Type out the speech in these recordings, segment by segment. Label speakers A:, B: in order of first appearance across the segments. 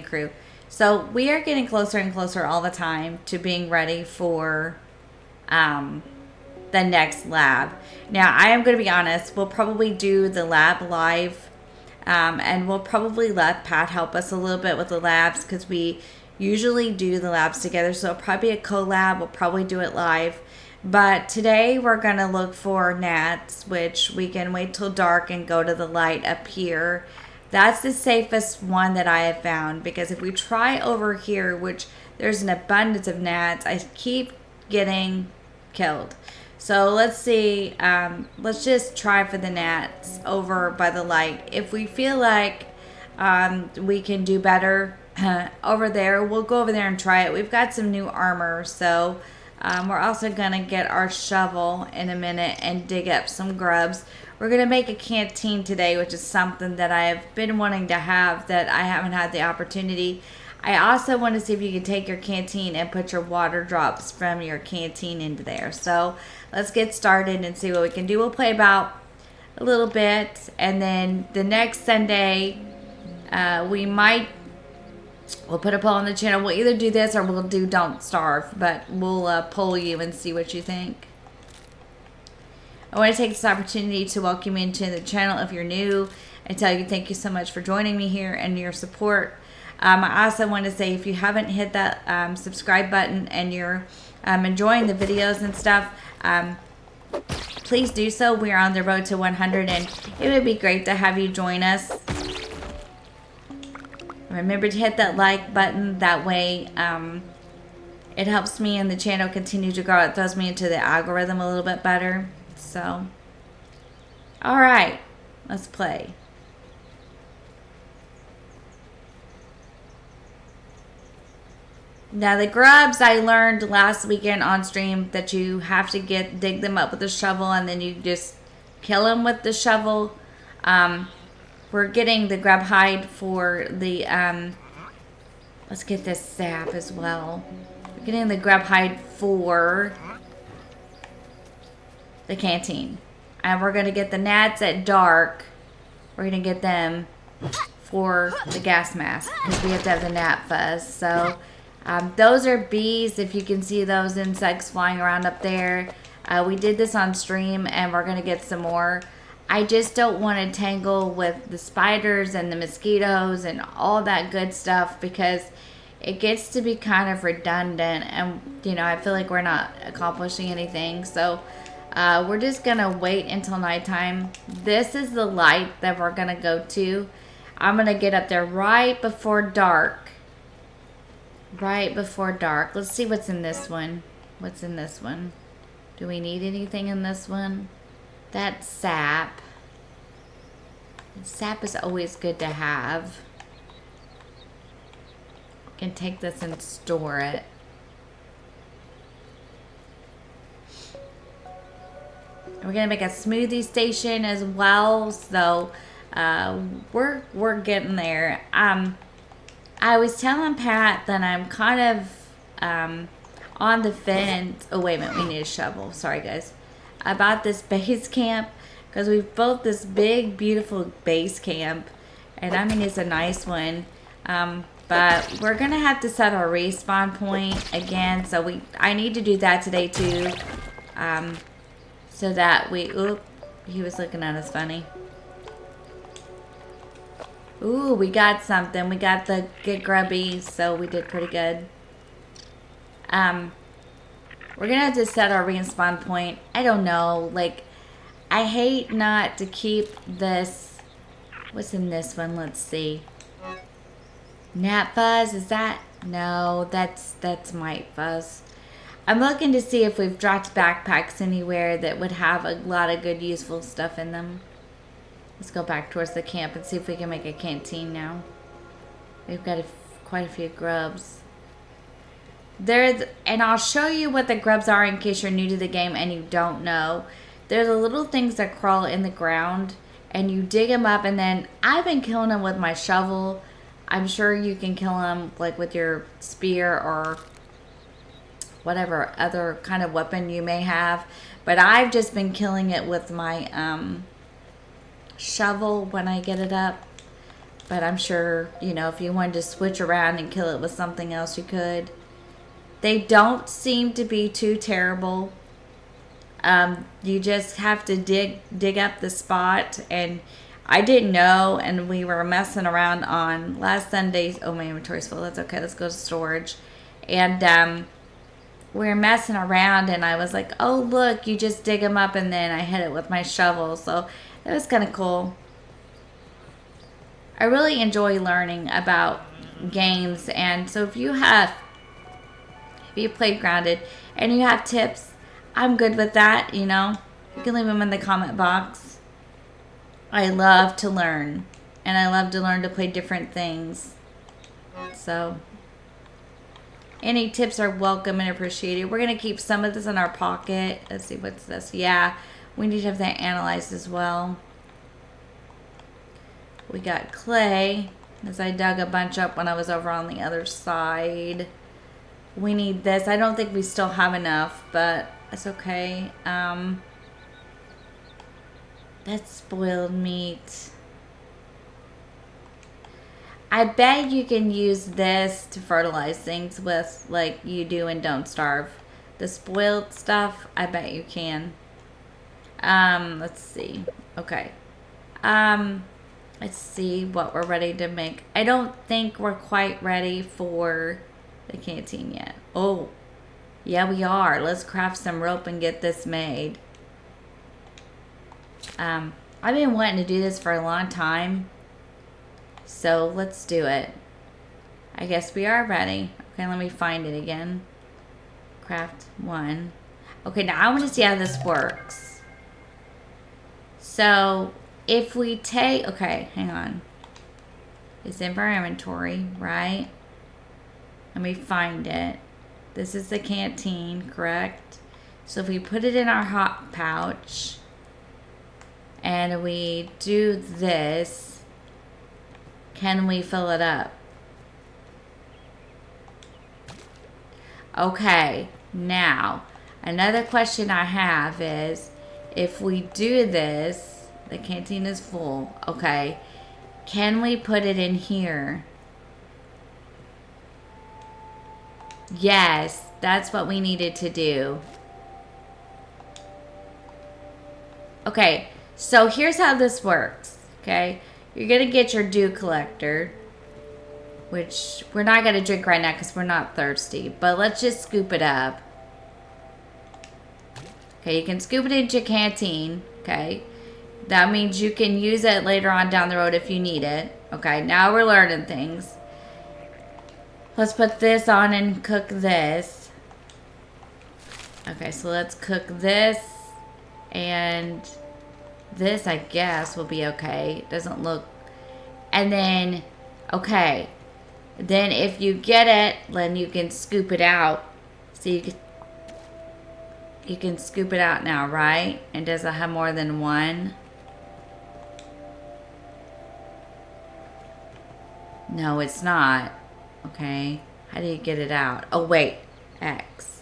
A: and crew. So we are getting closer and closer all the time to being ready for the next lab. Now, I am going to be honest, we'll probably do the lab live, and we'll probably let Pat help us a little bit with the labs because we usually do the labs together. So it'll probably be a collab. We'll probably do it live. But today we're going to look for gnats, which we can wait till dark and go to the light up here. That's the safest one that I have found, because if we try over here, which there's an abundance of gnats, I keep getting killed. So let's see, let's just try for the gnats over by the light. If we feel like we can do better over there, we'll go over there and try it. We've got some new armor, so we're also going to get our shovel in a minute and dig up some grubs. We're going to make a canteen today, which is something that I have been wanting to have that I haven't had the opportunity. I also want to see if you can take your canteen and put your water drops from your canteen into there. So let's get started and see what we can do. We'll play about a little bit, and then the next Sunday we'll put a poll on the channel. We'll either do this or we'll do Don't Starve, but we'll poll you and see what you think. I want to take this opportunity to welcome you into the channel if you're new and tell you thank you so much for joining me here and your support. I also want to say, if you haven't hit that subscribe button and you're enjoying the videos and stuff, please do so. We're on the road to 100, and it would be great to have you join us. Remember to hit that like button. That way it helps me and the channel continue to grow. It throws me into the algorithm a little bit better. So, all right, let's play. Now the grubs, I learned last weekend on stream that you have to dig them up with a shovel, and then you just kill them with the shovel. We're getting the grub hide for the, let's get this sap as well. We're getting the grub hide for the canteen. And we're going to get the gnats at dark. We're going to get them for the gas mask, because we have to have the gnat fuzz. So those are bees, if you can see those insects flying around up there. We did this on stream, and we're going to get some more. I just don't want to tangle with the spiders and the mosquitoes and all that good stuff, because it gets to be kind of redundant, and you know, I feel like we're not accomplishing anything. So we're just going to wait until nighttime. This is the light that we're going to go to. I'm going to get up there right before dark. Right before dark. Let's see what's in this one. What's in this one? Do we need anything in this one? That's sap. Sap is always good to have. I can take this and store it. We're gonna make a smoothie station as well, so we're getting there. I was telling Pat that I'm kind of on the fence. Oh wait a minute, we need a shovel. Sorry guys. About this base camp, because we've built this big beautiful base camp, and I mean it's a nice one, but we're gonna have to set our respawn point again, so I need to do that today too, so that he was looking at us funny. Ooh, we got something. We got the get grubby, so we did pretty good. We're gonna have to set our respawn point. I don't know, like, I hate not to keep this. What's in this one? Let's see. Gnat fuzz, is that? No, that's mite fuzz. I'm looking to see if we've dropped backpacks anywhere that would have a lot of good useful stuff in them. Let's go back towards the camp and see if we can make a canteen now. We've got quite a few grubs. And I'll show you what the grubs are in case you're new to the game and you don't know. They're the little things that crawl in the ground, and you dig them up, and then I've been killing them with my shovel. I'm sure you can kill them like with your spear or whatever other kind of weapon you may have, but I've just been killing it with my shovel when I get it up. But I'm sure, you know, if you wanted to switch around and kill it with something else, you could. They don't seem to be too terrible. You just have to dig up the spot, and I didn't know, and we were messing around on last Sunday. Oh, my inventory's full. That's okay. Let's go to storage. And we were messing around, and I was like, oh, look, you just dig them up, and then I hit it with my shovel. So that was kind of cool. I really enjoy learning about games, and so if you played Grounded and you have tips, I'm good with that, you know. You can leave them in the comment box. I love to learn, and I love to learn to play different things. So any tips are welcome and appreciated. We're going to keep some of this in our pocket. Let's see, what's this? Yeah, we need to have that analyzed as well. We got clay, as I dug a bunch up when I was over on the other side. We need this. I don't think we still have enough, but that's okay. That's spoiled meat. I bet you can use this to fertilize things with, like you do in Don't Starve. The spoiled stuff, I bet you can. Let's see. Okay. Let's see what we're ready to make. I don't think we're quite ready for the canteen yet. Oh, yeah, we are. Let's craft some rope and get this made. I've been wanting to do this for a long time, so let's do it. I guess we are ready. Okay, let me find it again. Craft 1. Okay, now I want to see how this works. So if we take, okay, hang on. It's in our inventory, right? Let me find it. This is the canteen, correct? So if we put it in our hot pouch and we do this, can we fill it up? Okay, now another question I have is, if we do this, the canteen is full, okay, can we put it in here? Yes, that's what we needed to do. Okay, so here's how this works, okay? You're going to get your dew collector, which we're not going to drink right now because we're not thirsty, but let's just scoop it up. Okay, you can scoop it into your canteen, okay? That means you can use it later on down the road if you need it. Okay, now we're learning things. Let's put this on and cook this. Okay, so let's cook this. And this, I guess, will be okay. It doesn't look... And then, okay. Then if you get it, then you can scoop it out. So you can scoop it out now, right? And does it have more than one? No, it's not. Okay. How do you get it out? Oh, wait. X.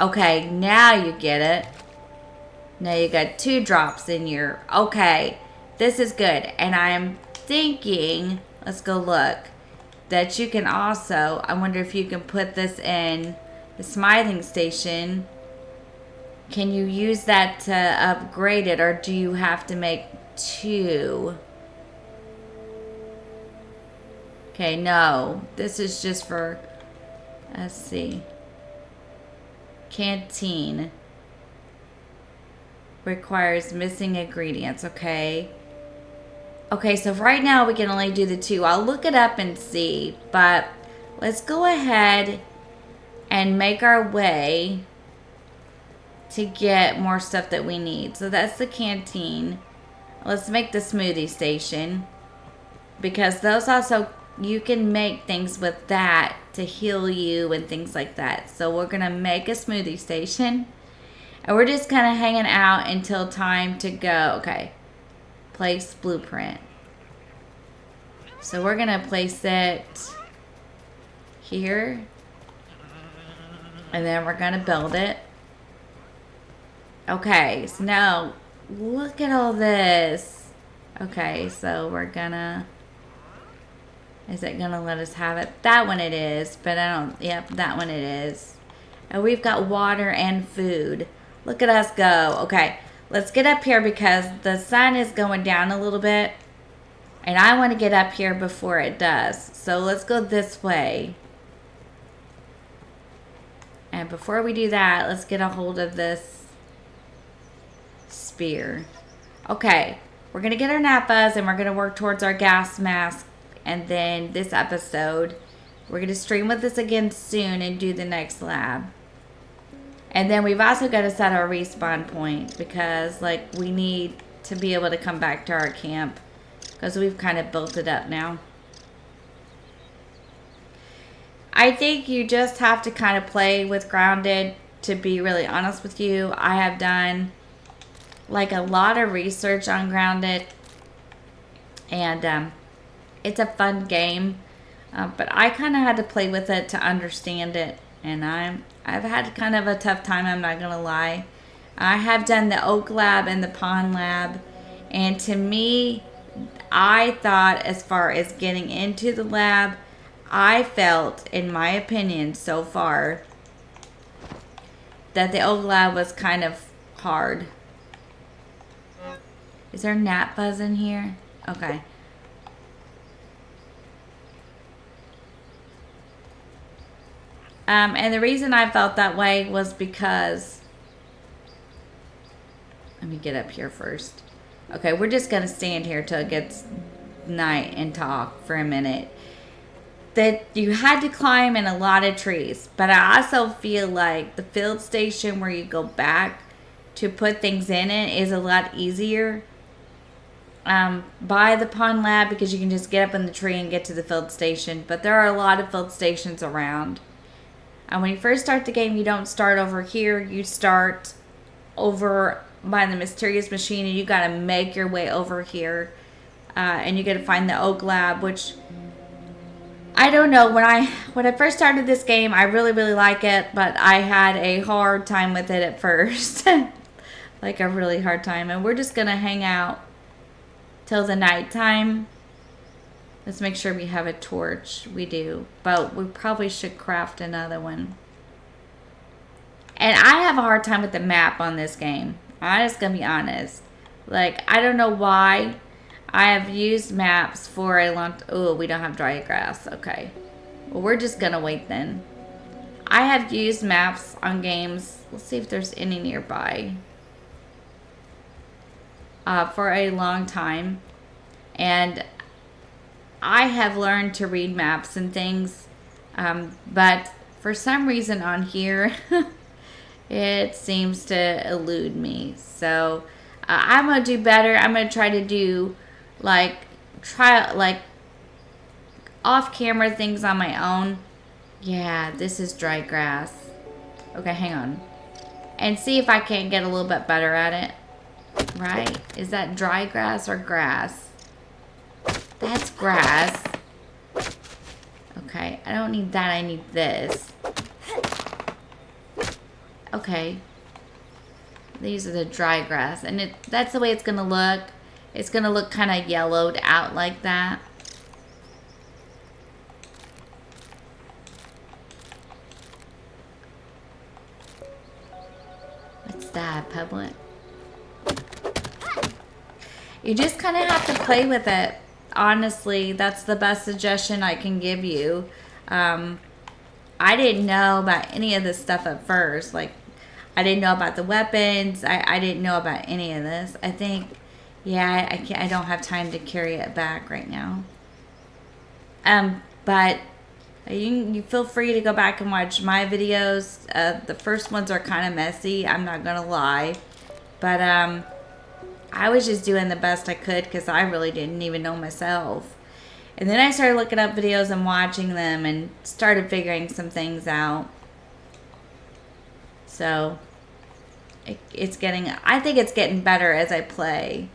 A: Okay, now you get it. Now you got 2 drops in your... Okay. This is good. And I'm thinking... Let's go look. That you can also... I wonder if you can put this in the smithing station. Can you use that to upgrade it? Or do you have to make 2? Okay, no. This is just for... Let's see. Canteen. Requires missing ingredients. Okay. Okay, so right now we can only do the 2. I'll look it up and see. But let's go ahead and make our way to get more stuff that we need. So that's the canteen. Let's make the smoothie station. Because those also... You can make things with that to heal you and things like that. So we're going to make a smoothie station. And we're just kind of hanging out until time to go. Okay. Place blueprint. So we're going to place it here. And then we're going to build it. Okay. So now look at all this. Okay, so we're gonna... Is it gonna let us have it? That one it is, but I don't... Yep, that one it is. And we've got water and food. Look at us go. Okay, let's get up here because the sun is going down a little bit. And I want to get up here before it does. So let's go this way. And before we do that, let's get a hold of this spear. Okay, we're going to get our nappas and we're going to work towards our gas mask. And then this episode, we're going to stream with this again soon and do the next lab. And then we've also got to set our respawn point because like we need to be able to come back to our camp because we've kind of built it up now. I think you just have to kind of play with Grounded, to be really honest with you. I have done like a lot of research on Grounded and it's a fun game, but I kind of had to play with it to understand it, and I've had kind of a tough time, I'm not gonna lie. I have done the Oak Lab and the Pond Lab, and to me, I thought as far as getting into the lab, I felt, in my opinion so far, that the Oak Lab was kind of hard. Is there gnat buzz in here? Okay. And the reason I felt that way was because... Let me get up here first. Okay, we're just going to stand here till it gets night and talk for a minute. That you had to climb in a lot of trees. But I also feel like the field station where you go back to put things in it is a lot easier by the Pond Lab because you can just get up in the tree and get to the field station. But there are a lot of field stations around. And when you first start the game, you don't start over here. You start over by the mysterious machine, and you got to make your way over here. And you got to find the Oak Lab, which I don't know. When I first started this game, I really, really like it, but I had a hard time with it at first. Like a really hard time. And we're just going to hang out till the nighttime. Let's make sure we have a torch. We do. But we probably should craft another one. And I have a hard time with the map on this game. I'm just going to be honest. Like, I don't know why. I have used maps for a long... Oh, we don't have dry grass. Okay. Well, we're just going to wait then. I have used maps on games. Let's see if there's any nearby. For a long time. And I have learned to read maps and things, but for some reason on here, it seems to elude me. So I'm going to do better. I'm going to try to do like off-camera things on my own. Yeah, this is dry grass. Okay, hang on. And see if I can't get a little bit better at it. Right? Is that dry grass or grass? That's grass. Okay, I don't need that. I need this. Okay. These are the dry grass. And that's the way it's going to look. It's going to look kind of yellowed out like that. What's that, Public? You just kind of have to play with it. Honestly, that's the best suggestion I can give you. I didn't know about any of this stuff at first. Like, I didn't know about the weapons. I didn't know about any of this. I think, yeah, I don't have time to carry it back right now. But you feel free to go back and watch my videos. The first ones are kind of messy. I'm not gonna lie, but I was just doing the best I could because I really didn't even know myself. And then I started looking up videos and watching them and started figuring some things out. So it's getting, I think it's getting better as I play.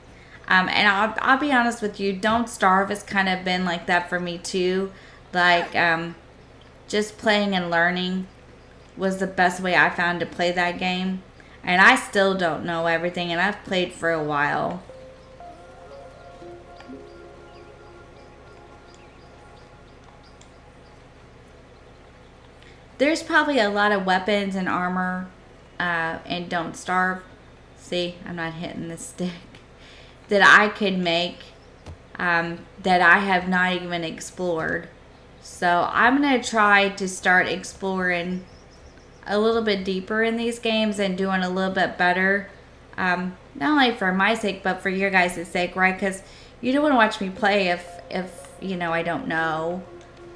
A: And I'll be honest with you, Don't Starve has kind of been like that for me too. Like just playing and learning was the best way I found to play that game. And I still don't know everything, and I've played for a while. there's probably a lot of weapons and armor and don't starve. See, I'm not hitting the stick. That I could make that I have not even explored. So I'm going to try to start exploring a little bit deeper in these games and doing a little bit better. Not only for my sake, but for your guys' sake, right? Because you don't want to watch me play if you know, I don't know.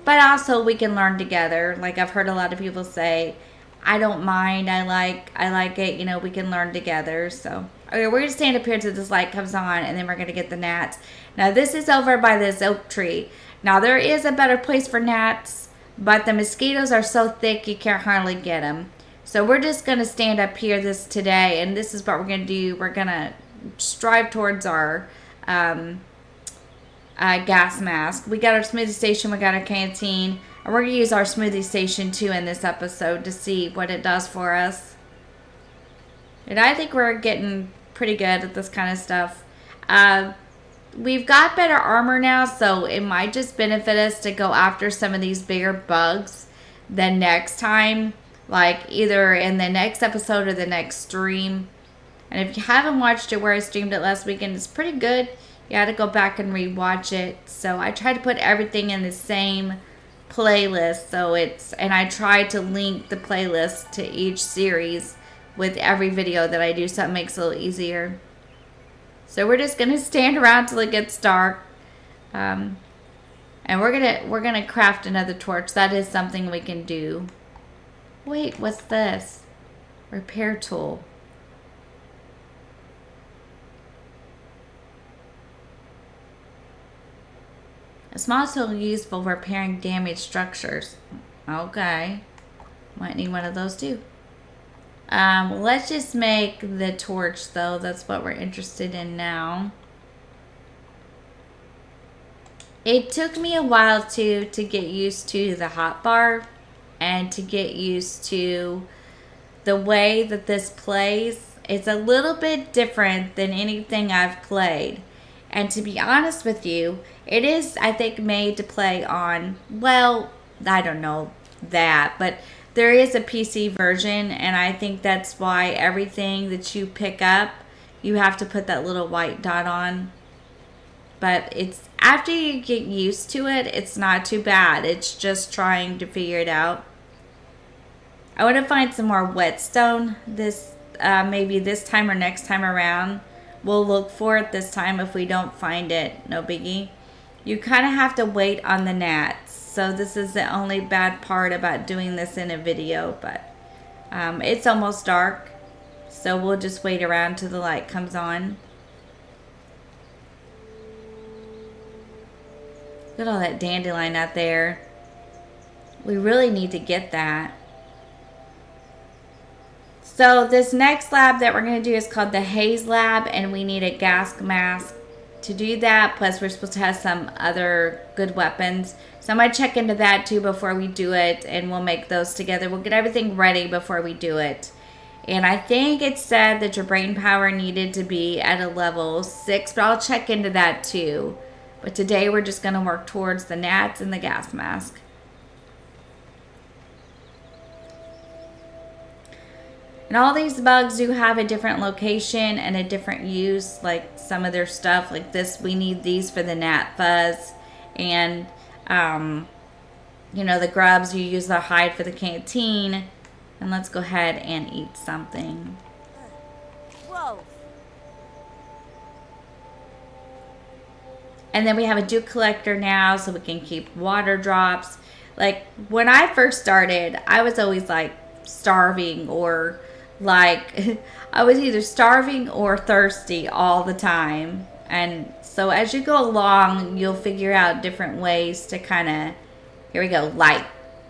A: But also we can learn together. Like I've heard a lot of people say, I don't mind. I like it. You know, we can learn together. So, okay, we're going to stand up here until this light comes on, and then we're going to get the gnats. Now, this is over by this oak tree. Now, there is a better place for gnats, but the mosquitoes are so thick you can't hardly get them. So, we're just going to stand up here today, and this is what we're going to do. We're going to strive towards our gas mask. We got our smoothie station. We got our canteen. And we're going to use our smoothie station too in this episode to see what it does for us. And I think we're getting pretty good at this kind of stuff. We've got better armor now, so it might just benefit us to go after some of these bigger bugs the next time. Like either in the next episode or the next stream. And if you haven't watched it where I streamed it last weekend, it's pretty good. You had to go back and rewatch it. So I tried to put everything in the same playlist, and I try to link the playlist to each series with every video that I do, so it makes it a little easier. So we're just gonna stand around till it gets dark, and we're gonna craft another torch. That is something we can do. Wait, what's this? Repair tool. A small tool used for repairing damaged structures. Okay. Might need one of those too. Let's just make the torch though. That's what we're interested in now. It took me a while to get used to the hotbar and to get used to the way that this plays. It's a little bit different than anything I've played. And to be honest with you, it is, I think, made to play on, well, I don't know that, but there is a PC version, and I think that's why everything that you pick up, you have to put that little white dot on. But it's, after you get used to it, it's not too bad. It's just trying to figure it out. I want to find some more whetstone maybe this time or next time around. We'll look for it this time. If we don't find it, no biggie. You kind of have to wait on the gnats. So this is the only bad part about doing this in a video. But it's almost dark. So we'll just wait around till the light comes on. Look at all that dandelion out there. We really need to get that. So this next lab that we're going to do is called the Haze Lab, and we need a gas mask to do that. Plus we're supposed to have some other good weapons. So I'm going to check into that too before we do it, and we'll make those together. We'll get everything ready before we do it. And I think it said that your brain power needed to be at a level 6, but I'll check into that too. But today we're just going to work towards the gnats and the gas mask. And all these bugs do have a different location and a different use. Like some of their stuff, like this, we need these for the gnat fuzz. And, you know, the grubs, you use the hide for the canteen. And let's go ahead and eat something. Whoa. And then we have a dew collector now, so we can keep water drops. Like, when I first started, I was always, like, starving or... like, I was either starving or thirsty all the time. And so as you go along, you'll figure out different ways to kind of... Here we go, light.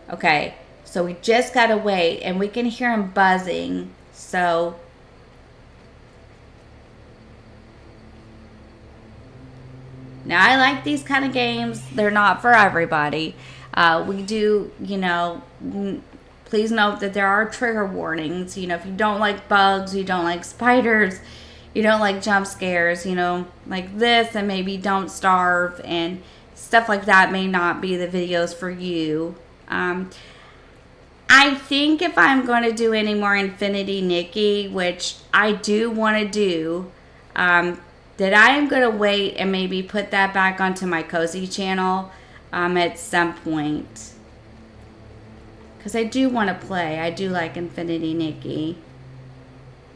A: Okay, so we just got to wait. And we can hear him buzzing. So... now, I like these kind of games. They're not for everybody. We do, you know... please note that there are trigger warnings. You know, if you don't like bugs, you don't like spiders, you don't like jump scares, you know, like this, and maybe don't starve and stuff like that may not be the videos for you. I think if I'm going to do any more Infinity Nikki, which I do want to do, that I am going to wait and maybe put that back onto my cozy channel at some point. Because I do want to play. I do like Infinity Nikki.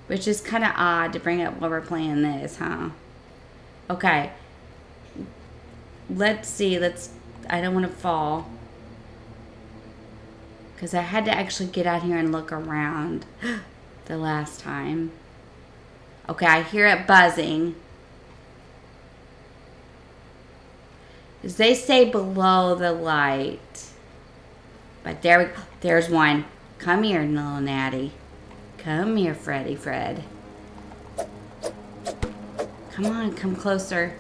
A: Which is kind of odd to bring up while we're playing this, huh? Okay. Let's see. I don't want to fall. Because I had to actually get out here and look around the last time. Okay, I hear it buzzing. As they say, below the light. But there we go. There's one. Come here, little natty. Come here, Freddy Fred. Come on, come closer.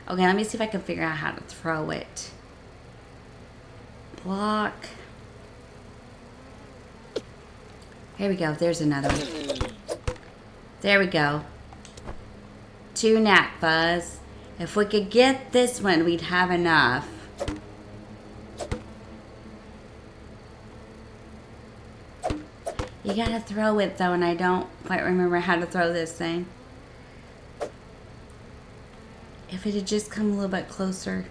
A: Okay, let me see if I can figure out how to throw it. Block. Here we go. There's another one. There we go. 2 nap fuzz. If we could get this one, we'd have enough. You gotta throw it though, and I don't quite remember how to throw this thing. If it had just come a little bit closer.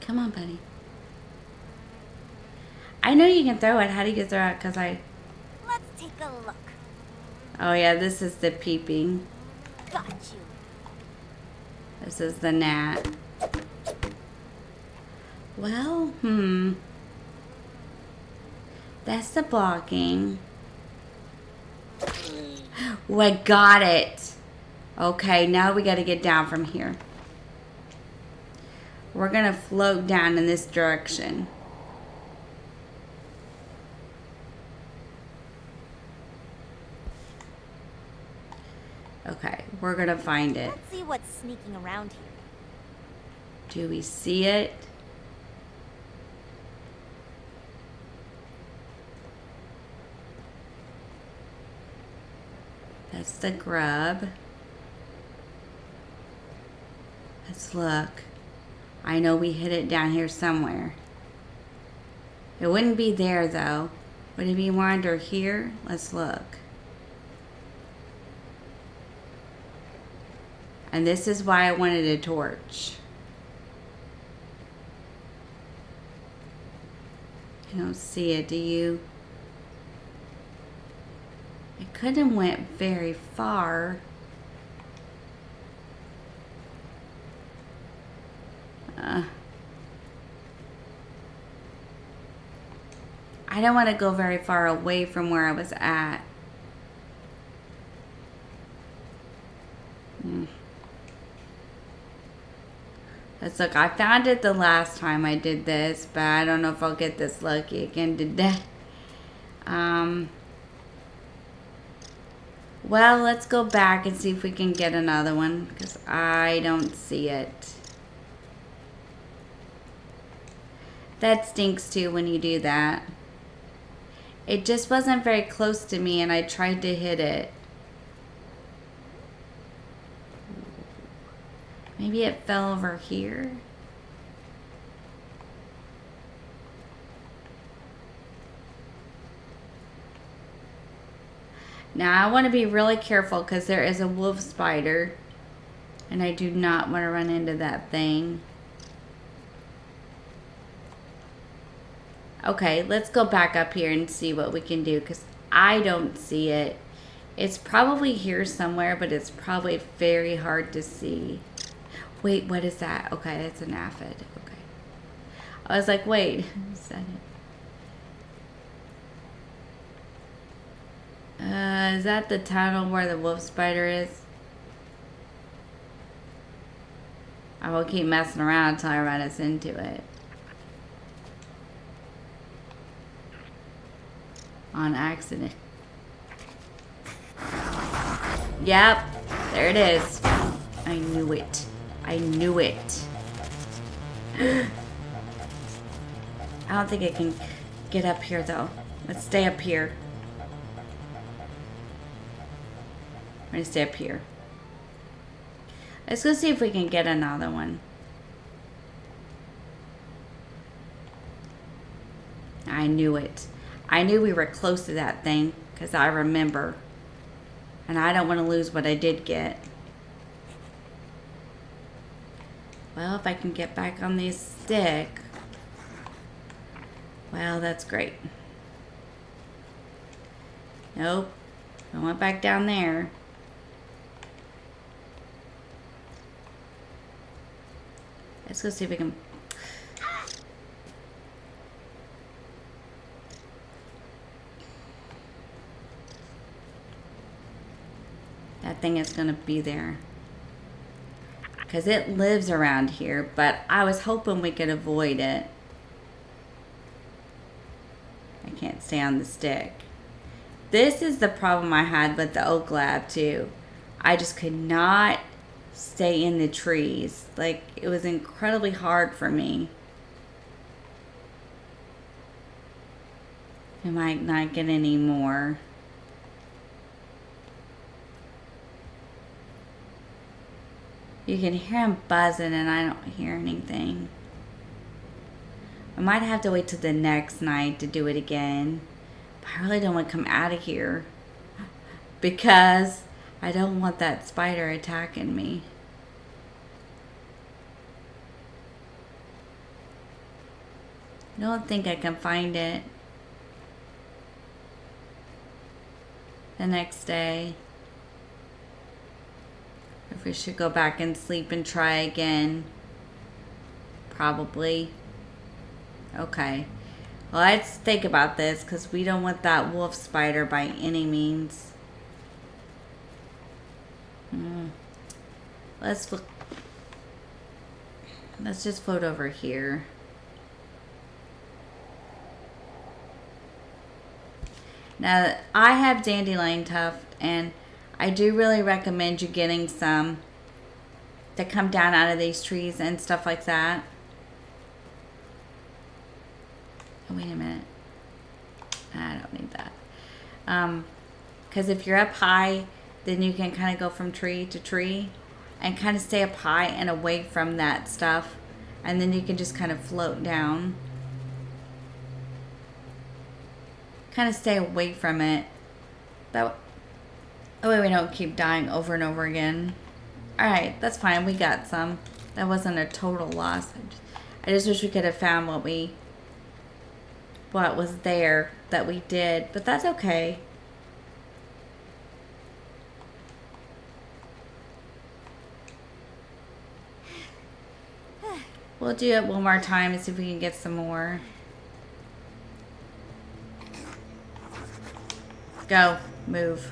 A: Come on, buddy. I know you can throw it. How do you throw it? Because I...
B: Let's take a look.
A: Oh yeah, this is the peeping.
B: Got you.
A: This is the gnat. Well, that's the blocking. Oh, I got it. Okay, now we got to get down from here. We're going to float down in this direction. Okay, we're going to find it.
B: Let's see what's sneaking around here.
A: Do we see it? That's the grub. Let's look. I know we hid it down here somewhere. It wouldn't be there though. Would it be more under here? Let's look. And this is why I wanted a torch. You don't see it, do you? It couldn't have went very far. I don't want to go very far away from where I was at. Let's look. I found it the last time I did this, but I don't know if I'll get this lucky again today. Well, let's go back and see if we can get another one, because I don't see it. That stinks too when you do that. It just wasn't very close to me and I tried to hit it. Maybe it fell over here. Now I want to be really careful because there is a wolf spider and I do not want to run into that thing. Okay, let's go back up here and see what we can do because I don't see it. It's probably here somewhere, but it's probably very hard to see. Wait, what is that? Okay, that's an aphid. Okay. I was like, wait, is that it? Is that the tunnel where the wolf spider is? I will keep messing around until I run us into it. On accident. Yep, there it is. I knew it. I knew it. I don't think it can... get up here, though. Let's stay up here. I'm going to stay up here. Let's go see if we can get another one. I knew it. I knew we were close to that thing because I remember. And I don't want to lose what I did get. Well, if I can get back on this stick. Well, that's great. Nope. I went back down there. Let's go see if we can... That thing is going to be there. Because it lives around here, but I was hoping we could avoid it. I can't stay on the stick. This is the problem I had with the oak lab too. I just could not stay in the trees. Like, it was incredibly hard for me. I might not get any more. You can hear him buzzing and I don't hear anything. I might have to wait till the next night to do it again. But I really don't want to come out of here. Because I don't want that spider attacking me. I don't think I can find it. The next day. If we should go back and sleep and try again. Probably. Okay. Well, let's think about this because we don't want that wolf spider by any means. Let's look. Let's just float over here. Now, I have dandelion tuft, and I do really recommend you getting some to come down out of these trees and stuff like that. Oh, wait a minute. I don't need that. Because if you're up high, then you can kind of go from tree to tree and kind of stay up high and away from that stuff. And then you can just kind of float down. Kind of stay away from it. That way we don't keep dying over and over again. Alright, that's fine. We got some. That wasn't a total loss. I just wish we could have found what was there that we did. But that's okay. We'll do it one more time and see if we can get some more. Go. Move.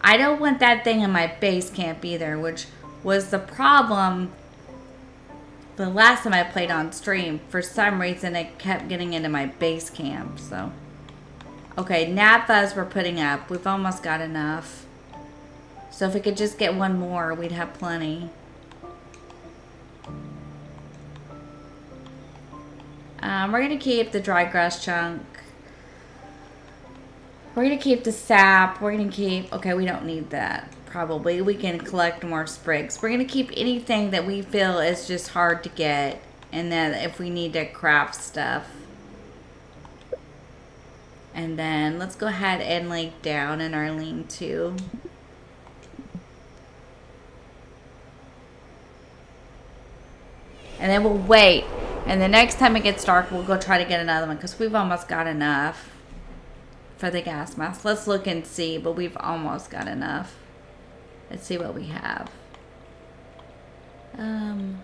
A: I don't want that thing in my base camp either, which was the problem the last time I played on stream. For some reason, it kept getting into my base camp, so. Okay, naphas we're putting up. We've almost got enough. So if we could just get one more, we'd have plenty. We're going to keep the dry grass chunk. We're going to keep the sap. We're going to keep... Okay, we don't need that. Probably. We can collect more sprigs. We're going to keep anything that we feel is just hard to get. And then if we need to craft stuff. And then let's go ahead and lay down in our lean-to. And then we'll wait. And the next time it gets dark, we'll go try to get another one. Because we've almost got enough for the gas mask. Let's look and see. But we've almost got enough. Let's see what we have. Well,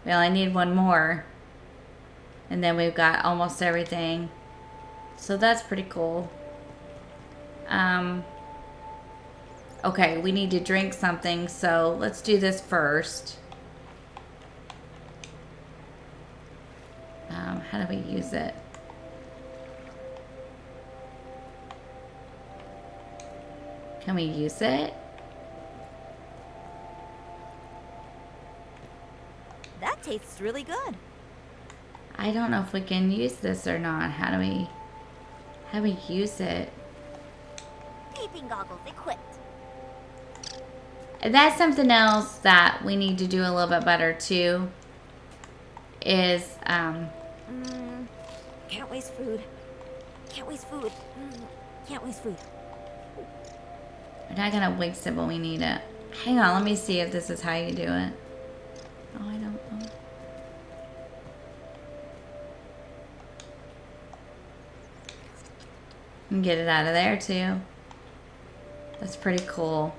A: I need one more. And then we've got almost everything. So that's pretty cool. Okay, we need to drink something. So let's do this first. How do we use it? Can we use it?
B: That tastes really good.
A: I don't know if we can use this or not. How do we use it?
B: Peeping goggles equipped.
A: That's something else that we need to do a little bit better too. Is
B: Can't waste food. Can't waste food. Can't waste food.
A: we're not gonna waste it when we need it. Hang on, let me see if this is how you do it. Oh, I don't know. And get it out of there too. That's pretty cool.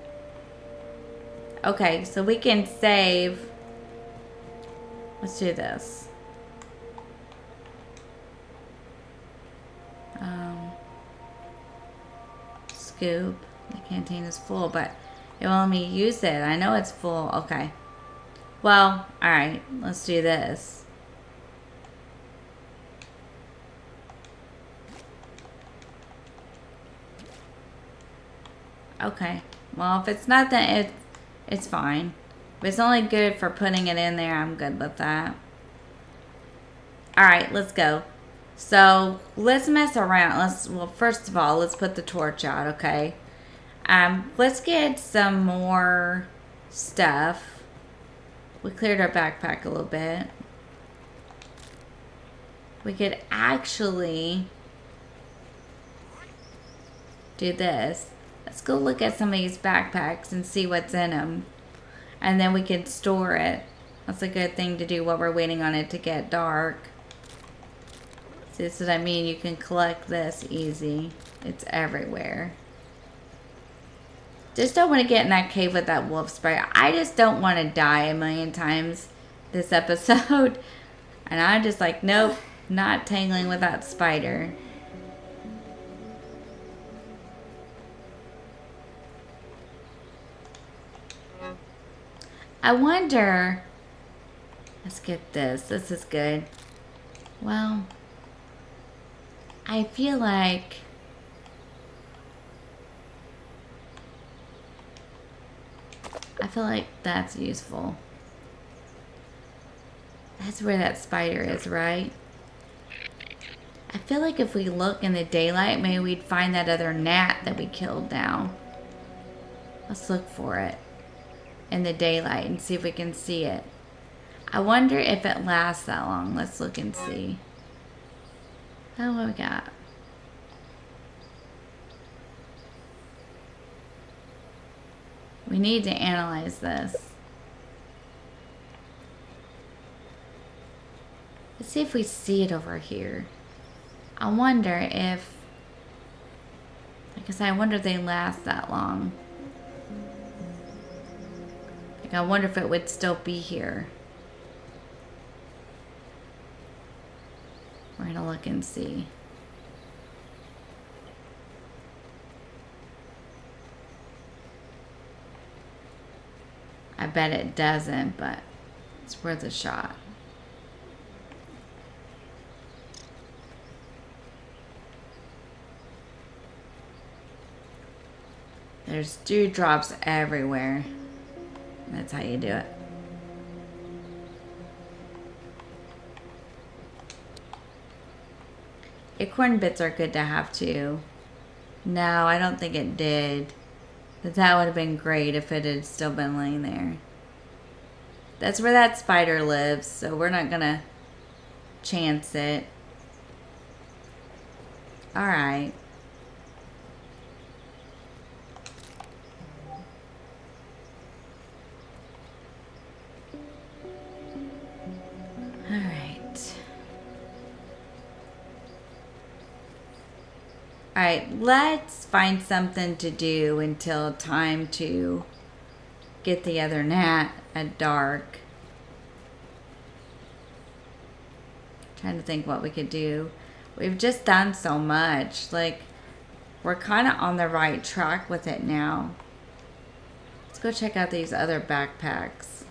A: Okay, so we can save. Let's do this. Scoop. The canteen is full, but it won't let me use it. I know it's full. Okay. Well, alright. Let's do this. Okay. Well, if it's not that, it's fine. If it's only good for putting it in there, I'm good with that. Alright, let's go. So, let's mess around. Well, first of all, let's put the torch out, okay? Let's get some more stuff. We cleared our backpack a little bit. We could actually do this. Let's go look at some of these backpacks and see what's in them. And then we can store it. That's a good thing to do while we're waiting on it to get dark. See, this is what I mean. You can collect this easy. It's everywhere. Just don't want to get in that cave with that wolf spray. I just don't want to die a million times this episode. And I'm just like, nope, not tangling with that spider. I wonder. Let's get this. This is good. Well, I feel like that's useful. That's where that spider is, right? I feel like if we look in the daylight, maybe we'd find that other gnat that we killed now. Let's look for it in the daylight and see if we can see it. I wonder if it lasts that long. Let's look and see. Oh, what we got? We need to analyze this. Let's see if we see it over here. I wonder if, like I said, I wonder if they last that long. Like, I wonder if it would still be here. We're gonna look and see. I bet it doesn't, but it's worth a shot. There's dewdrops everywhere. That's how you do it. Acorn bits are good to have too. No, I don't think it did. But that would have been great if it had still been laying there. That's where that spider lives, so we're not gonna chance it. Alright. Alright, let's find something to do until time to get the other gnat at dark. Trying to think what we could do. We've just done so much. Like, we're kind of on the right track with it now. Let's go check out these other backpacks.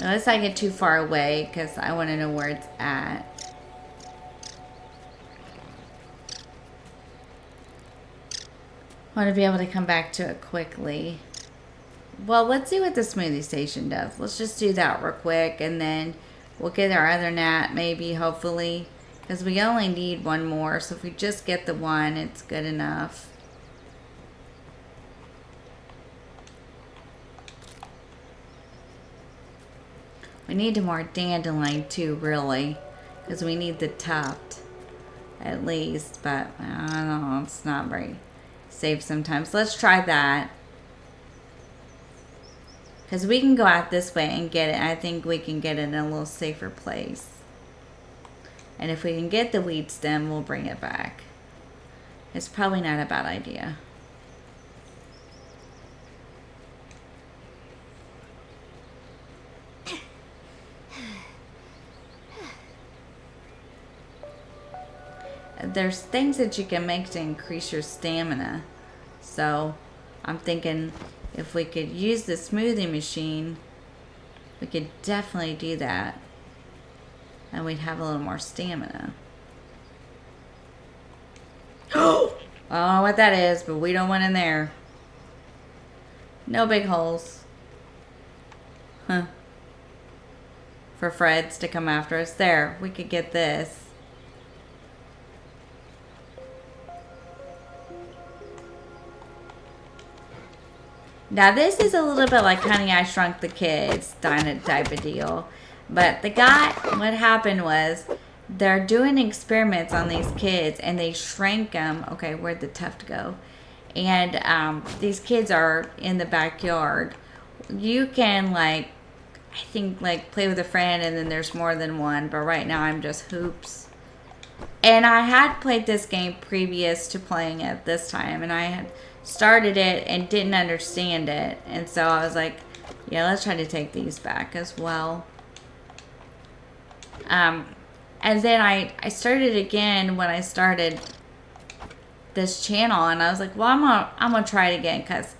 A: Unless I get too far away, because I want to know where it's at. I want to be able to come back to it quickly. Well, let's see what the smoothie station does. Let's just do that real quick, and then we'll get our other gnat, maybe, hopefully. Because we only need one more, so if we just get the one, it's good enough. We need more dandelion too, really. Because we need the tuft, at least. But, I don't know, it's not very safe sometimes. Let's try that. Because we can go out this way and get it. I think we can get it in a little safer place. And if we can get the weed stem, we'll bring it back. It's probably not a bad idea. There's things that you can make to increase your stamina. So I'm thinking if we could use the smoothie machine, we could definitely do that. And we'd have a little more stamina. Oh! I don't know what that is, but we don't want in there. No big holes. Huh. For Freds to come after us. There, we could get this. Now this is a little bit like Honey, I Shrunk the Kids type of deal. But the guy, what happened was, they're doing experiments on these kids and they shrank them. Okay, where'd the tuft go? And these kids are in the backyard. You can I think play with a friend and then there's more than one. But right now I'm just hoops. And I had played this game previous to playing it this time. And I had started it and didn't understand it. And so I was like, yeah, let's try to take these back as well. And then I started again when I started this channel, and I was like, well, I'm gonna try it again because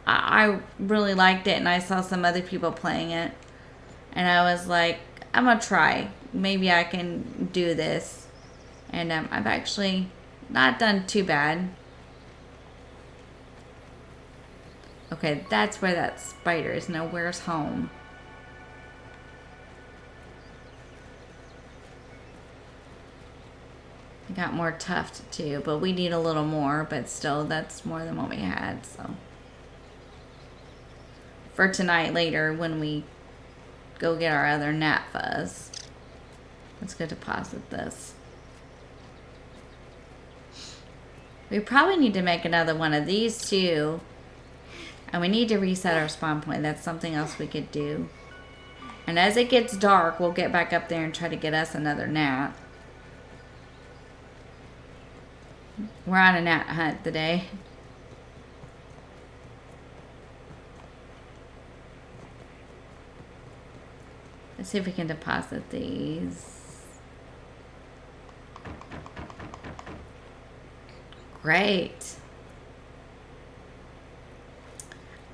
A: I really liked it, and I saw some other people playing it, and I was like, I'm gonna try. Maybe I can do this, and I've actually not done too bad. Okay, that's where that spider is. Now, where's home? Got more tuft too, but we need a little more, but still that's more than what we had. So for tonight later when we go get our other gnat fuzz, let's go deposit this. We probably need to make another one of these too, and we need to reset our spawn point. That's something else we could do. And as it gets dark, we'll get back up there and try to get us another gnat. We're on a gnat hunt today. Let's see if we can deposit these. Great.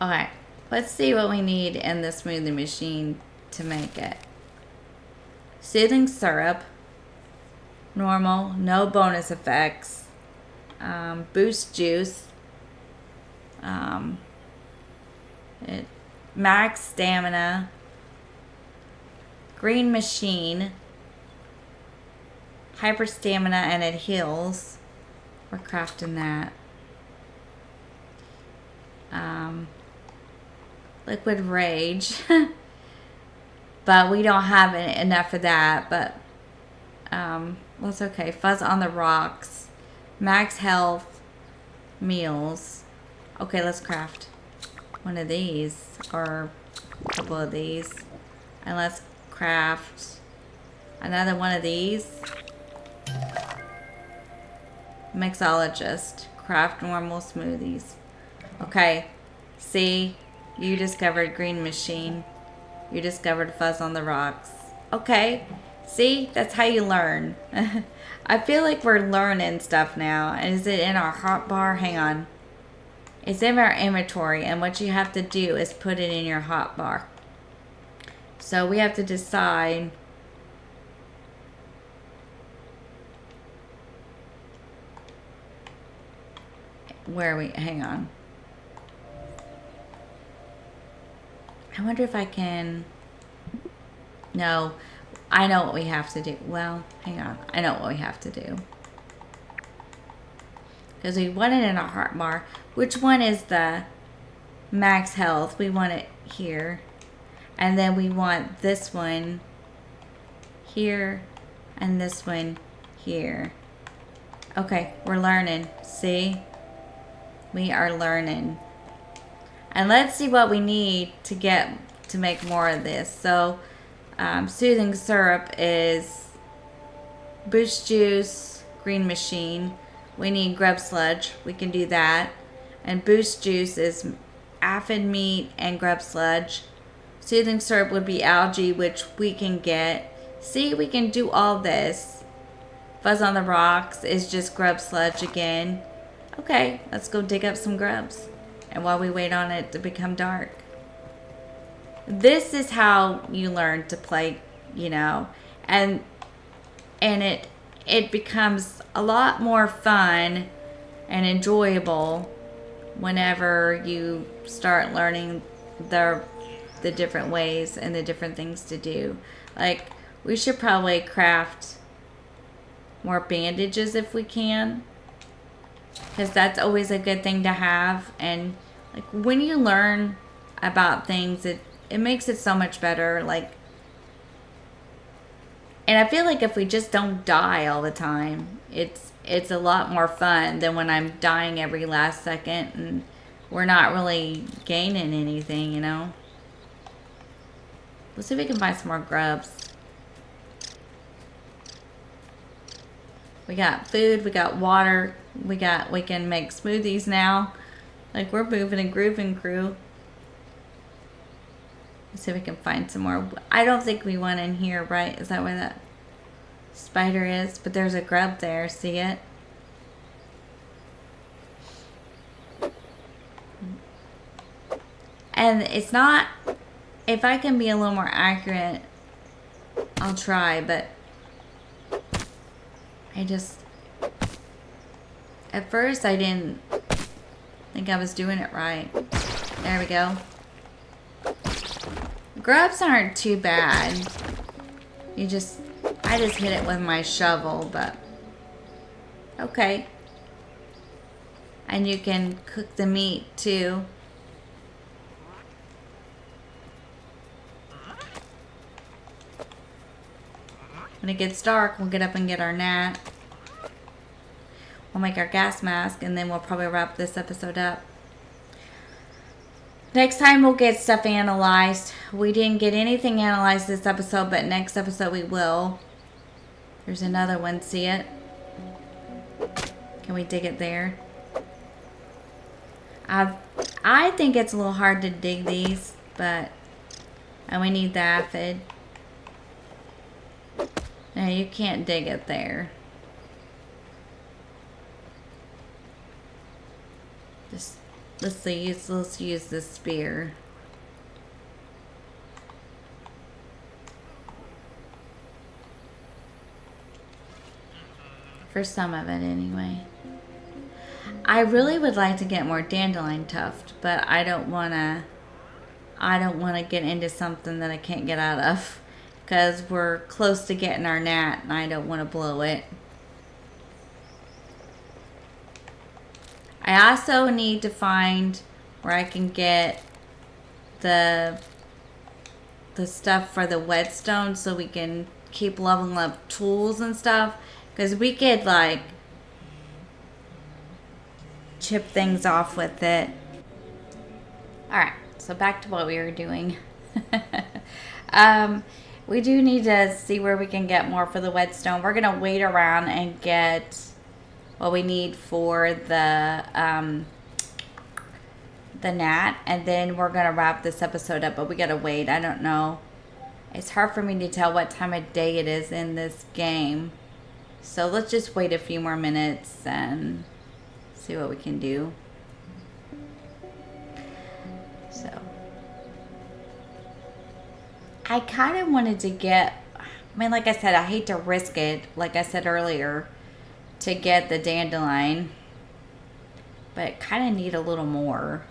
A: Alright, let's see what we need in the smoothie machine to make it. Soothing syrup. Normal, no bonus effects. Boost juice, max stamina, green machine, hyper stamina, and it heals. We're crafting that. Liquid rage, but we don't have enough of that. But that's okay. Fuzz on the rocks. Max health, meals. Okay, let's craft one of these, or a couple of these. And let's craft another one of these. Mixologist. Craft normal smoothies. Okay, see, you discovered green machine. You discovered fuzz on the rocks. Okay, see, that's how you learn. I feel like we're learning stuff now. And is it in our hotbar? Hang on. It's in our inventory. And what you have to do is put it in your hotbar. So we have to decide. Where are we? Hang on. I wonder if I can... No, I know what we have to do. Well, hang on. I know what we have to do. Because we want it in a heart bar. Which one is the max health? We want it here. And then we want this one here. And this one here. Okay, we're learning. See? We are learning. And let's see what we need to get to make more of this. So, soothing syrup is boost juice, green machine. We need grub sludge. We can do that. And boost juice is aphid meat and grub sludge. Soothing syrup would be algae, which we can get. See, we can do all this. Fuzz on the rocks is just grub sludge again. Okay, let's go dig up some grubs. And while we wait on it to become dark. This is how you learn to play, you know. And it becomes a lot more fun and enjoyable whenever you start learning the different ways and the different things to do. Like, we should probably craft more bandages if we can, because that's always a good thing to have. And like, when you learn about things, it makes it so much better. Like, and I feel like if we just don't die all the time, it's a lot more fun than when I'm dying every last second and we're not really gaining anything, you know. Let's see if we can find some more grubs. We got food, we got water, we can make smoothies now. Like, we're moving and grooving, crew. Let's see if we can find some more. I don't think we want in here, right? Is that where that spider is? But there's a grub there, see it? And it's not, if I can be a little more accurate, I'll try, but at first I didn't think I was doing it right. There we go. Grubs aren't too bad. I just hit it with my shovel, but okay. And you can cook the meat too. When it gets dark, we'll get up and get our gnat. We'll make our gas mask, and then we'll probably wrap this episode up. Next time we'll get stuff analyzed. We didn't get anything analyzed this episode, but next episode we will. There's another one, see it? Can we dig it there? I think it's a little hard to dig these, but... And we need the aphid. No, you can't dig it there. Just let's use this spear. For some of it anyway. I really would like to get more dandelion tuft, but I don't wanna get into something that I can't get out of. Because we're close to getting our gnat and I don't want to blow it. I also need to find where I can get the stuff for the whetstone so we can keep leveling up tools and stuff. Because we could like chip things off with it. Alright, so back to what we were doing. We do need to see where we can get more for the whetstone. We're going to wait around and get what we need for the gnat. And then we're going to wrap this episode up. But we got to wait. I don't know. It's hard for me to tell what time of day it is in this game. So let's just wait a few more minutes and see what we can do. So... I kind of wanted to get, I mean, like I said, I hate to risk it, like I said earlier, to get the dandelion. But kind of need a little more.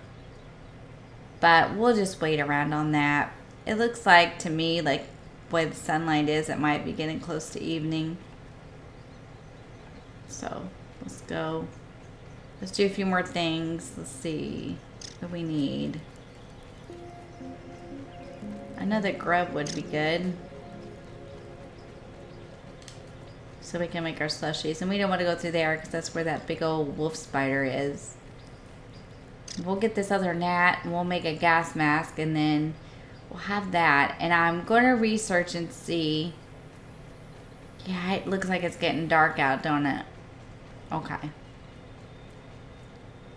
A: But we'll just wait around on that. It looks like to me, like where the sunlight is, it might be getting close to evening. So let's go. Let's do a few more things. Let's see what we need. Another grub would be good. So we can make our slushies. And we don't want to go through there because that's where that big old wolf spider is. We'll get this other gnat and we'll make a gas mask and then we'll have that. And I'm going to research and see. Yeah, it looks like it's getting dark out, don't it? Okay.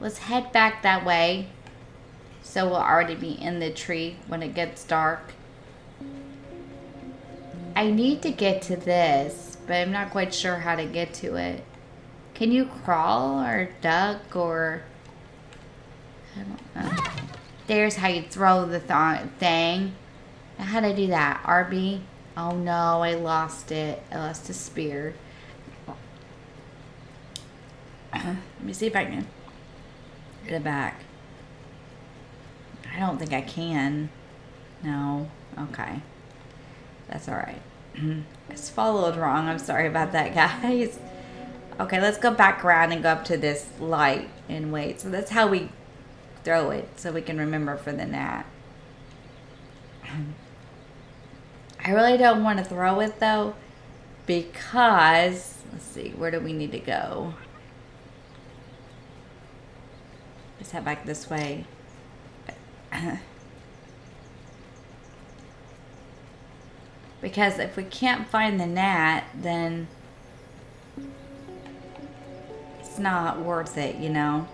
A: Let's head back that way. So we'll already be in the tree when it gets dark. I need to get to this, but I'm not quite sure how to get to it. Can you crawl or duck or... I don't know. There's how you throw the thing. Now how do I do that? RB? Oh no, I lost it. I lost a spear. Let me see if I can get it back. I don't think I can. No. Okay. That's alright. I swallowed wrong. I'm sorry about that, guys. Okay, let's go back around and go up to this light and wait. So that's how we throw it, so we can remember for the gnat. I really don't want to throw it, though, because... Let's see. Where do we need to go? Let's head back this way. Because if we can't find the gnat, then it's not worth it, you know?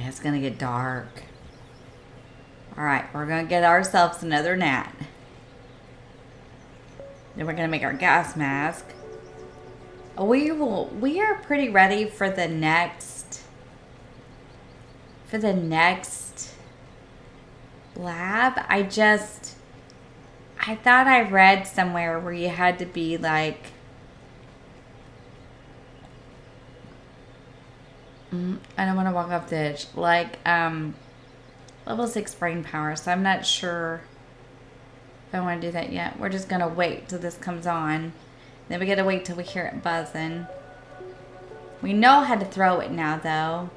A: It's gonna get dark. Alright, we're gonna get ourselves another gnat. Then we're gonna make our gas mask. We are pretty ready for the next lab. I thought I read somewhere where you had to be like I don't want to walk off the edge. Like, level 6 brain power. So I'm not sure if I want to do that yet. We're just going to wait till this comes on. Then we got to wait till we hear it buzzing. We know how to throw it now, though.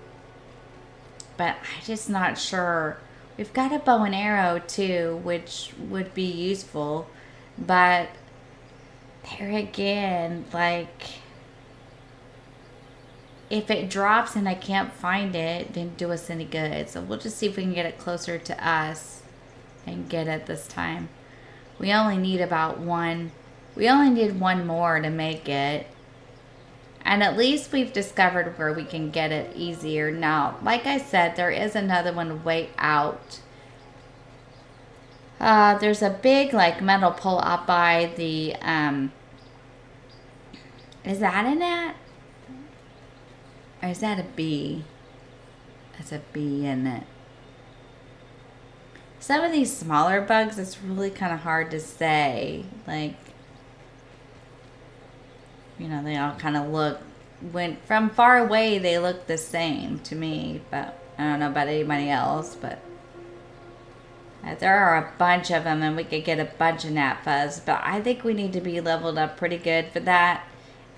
A: But I'm just not sure. We've got a bow and arrow, too, which would be useful. But there again, like... if it drops and I can't find it, it didn't do us any good. So we'll just see if we can get it closer to us and get it this time. We only need about one. We only need one more to make it. And at least we've discovered where we can get it easier. Now, like I said, there is another one way out. There's a big like metal pole up by the, is that a gnat? Or is that a bee? That's a bee, isn't it? Some of these smaller bugs, it's really kind of hard to say. Like, you know, they all kind of look, when from far away, they look the same to me. But I don't know about anybody else, but there are a bunch of them and we could get a bunch of gnat fuzz. But I think we need to be leveled up pretty good for that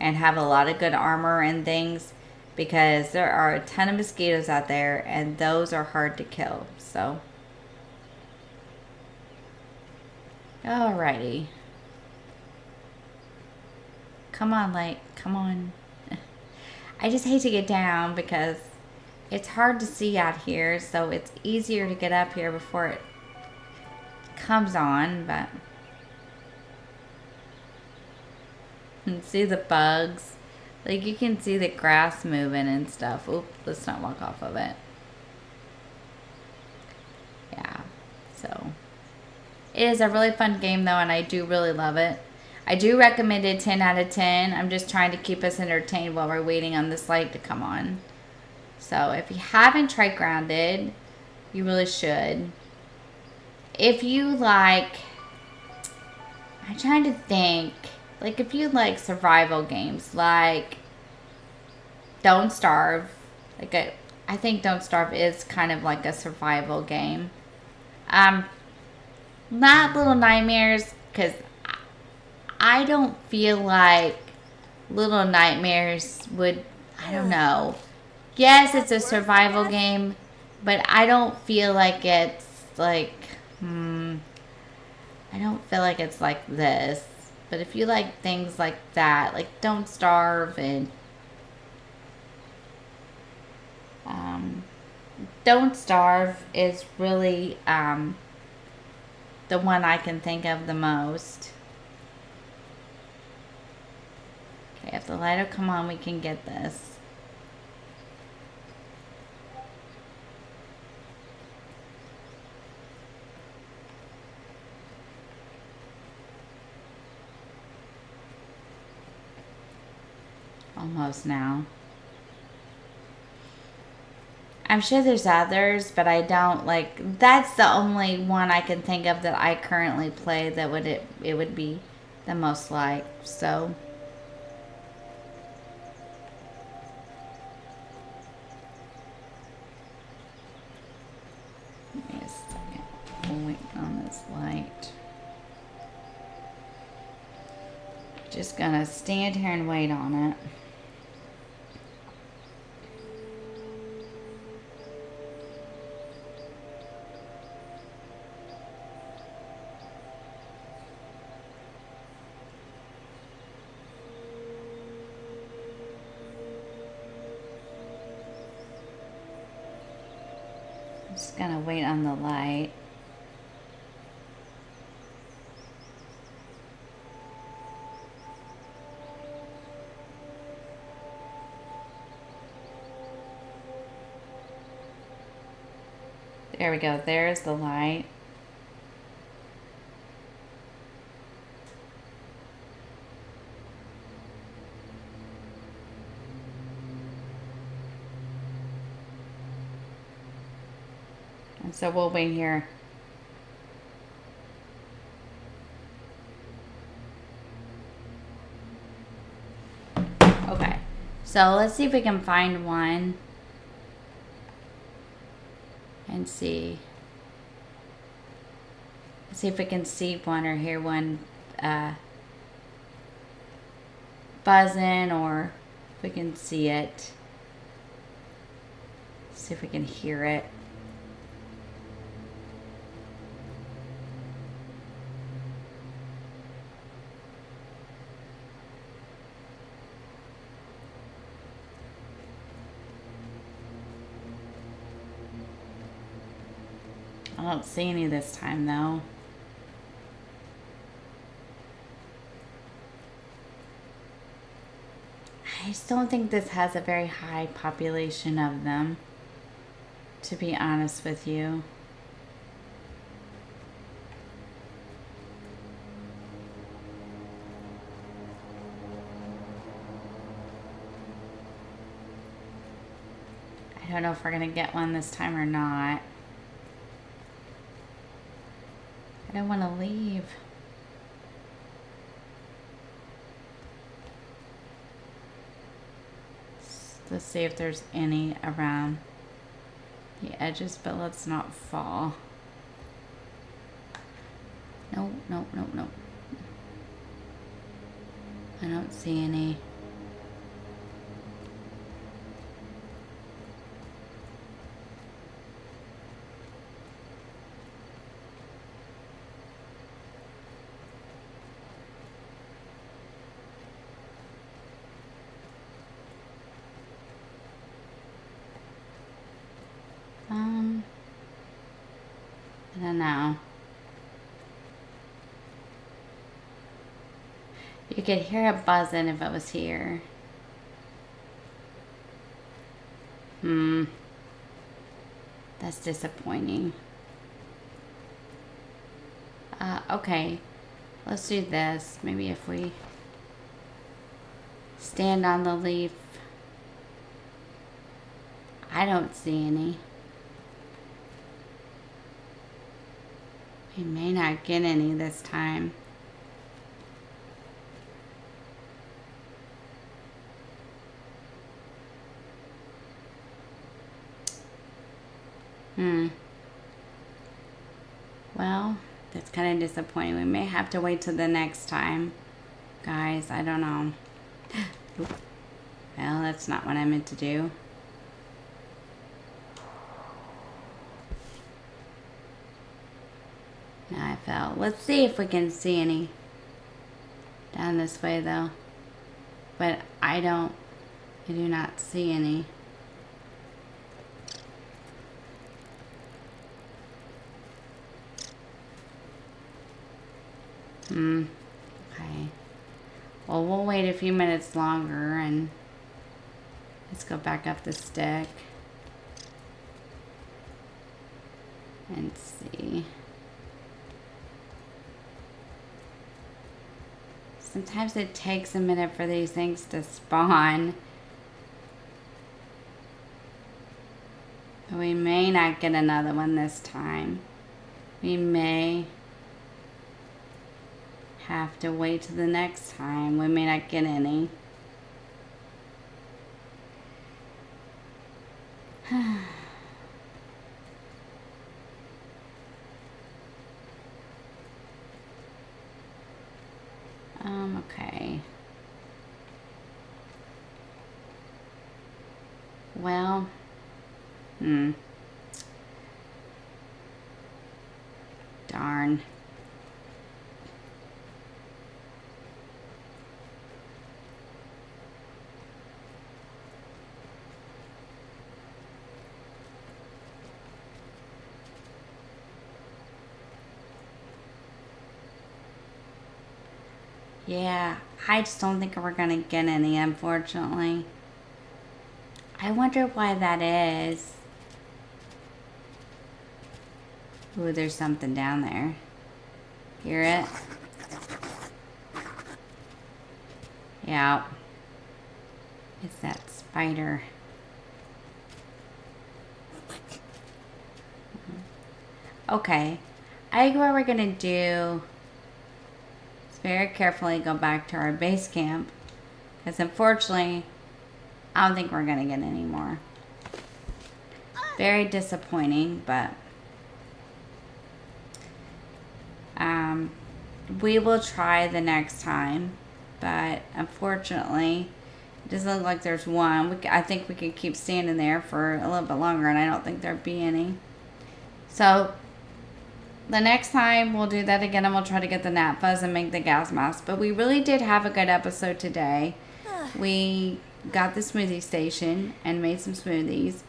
A: and have a lot of good armor and things. Because there are a ton of mosquitoes out there, and those are hard to kill, so. Alrighty. Come on, light, come on. I just hate to get down because it's hard to see out here, so it's easier to get up here before it comes on, but. And see the bugs. Like, you can see the grass moving and stuff. Oop, let's not walk off of it. Yeah, so. It is a really fun game, though, and I do really love it. I do recommend it 10 out of 10. I'm just trying to keep us entertained while we're waiting on this light to come on. So if you haven't tried Grounded, you really should. If you like, I'm trying to think, like if you like survival games, like Don't Starve, I think Don't Starve is kind of like a survival game. Not Little Nightmares, because I don't feel like Little Nightmares would, I don't know. Yes, it's a survival game, but I don't feel like it's like, I don't feel like it's like this. But if you like things like that, like Don't Starve and Don't Starve is really the one I can think of the most. Okay, if the light will come on, we can get this. Almost now. I'm sure there's others, but I don't like. That's the only one I can think of that I currently play that it would be the most like. So. Give me a second. We'll wait on this light. Just gonna stand here and wait on it. I'm just gonna wait on the light. There we go. There's the light. And so we'll wait here. Okay. So let's see if we can find one. And see. Let's see if we can see one or hear one buzzing, or if we can see it. See if we can hear it. I don't see any this time though. I just don't think this has a very high population of them, to be honest with you. I don't know if we're gonna get one this time or not. I don't want to leave. Let's see if there's any around the edges, but let's not fall. No, no, no, no. I don't see any. I don't know. You could hear it buzzing if it was here. That's disappointing. Okay. Let's do this. Maybe if we stand on the leaf. I don't see any. We may not get any this time. Well, that's kind of disappointing. We may have to wait till the next time. Guys, I don't know. Well, that's not what I meant to do. I fell. Let's see if we can see any down this way though. But I do not see any. Okay. Well, we'll wait a few minutes longer and let's go back up the stick and see. Sometimes it takes a minute for these things to spawn. But we may not get another one this time. We may have to wait till the next time. We may not get any. Okay. Well, darn. Yeah, I just don't think we're gonna get any, unfortunately. I wonder why that is. Ooh, there's something down there. Hear it? Yeah. It's that spider. Okay. I think what we're gonna do is very carefully go back to our base camp. Because unfortunately, I don't think we're gonna get any more. Very disappointing, but we will try the next time. But unfortunately, it doesn't look like there's one. I think we could keep standing there for a little bit longer, and I don't think there'd be any. So the next time we'll do that again, and we'll try to get the gnat fuzz and make the gas mask. But we really did have a good episode today. We got the smoothie station and made some smoothies.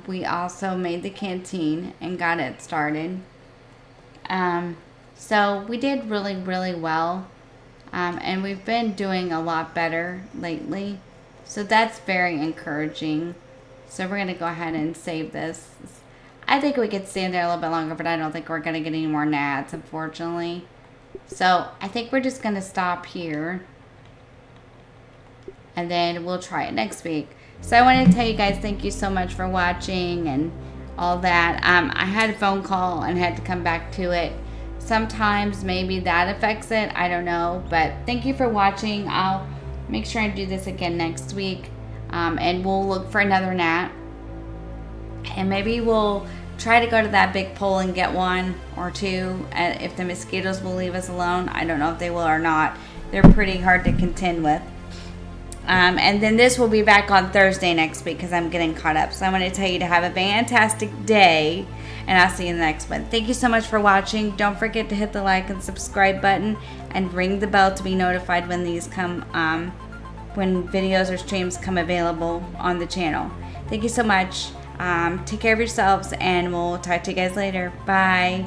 A: We also made the canteen and got it started. So we did really, really well. And we've been doing a lot better lately. So that's very encouraging. So we're going to go ahead and save this. I think we could stand there a little bit longer, but I don't think we're going to get any more gnats, unfortunately. So I think we're just going to stop here. And then we'll try it next week. So I want to tell you guys thank you so much for watching and all that. I had a phone call and had to come back to it. Sometimes maybe that affects it. I don't know. But thank you for watching. I'll make sure I do this again next week. And we'll look for another gnat. And maybe we'll try to go to that big pole and get one or two. If the mosquitoes will leave us alone. I don't know if they will or not. They're pretty hard to contend with. And then this will be back on Thursday next week because I'm getting caught up. So I want to tell you to have a fantastic day. And I'll see you in the next one. Thank you so much for watching. Don't forget to hit the like and subscribe button. And ring the bell to be notified when these come, when videos or streams come available on the channel. Thank you so much. Take care of yourselves. And we'll talk to you guys later. Bye.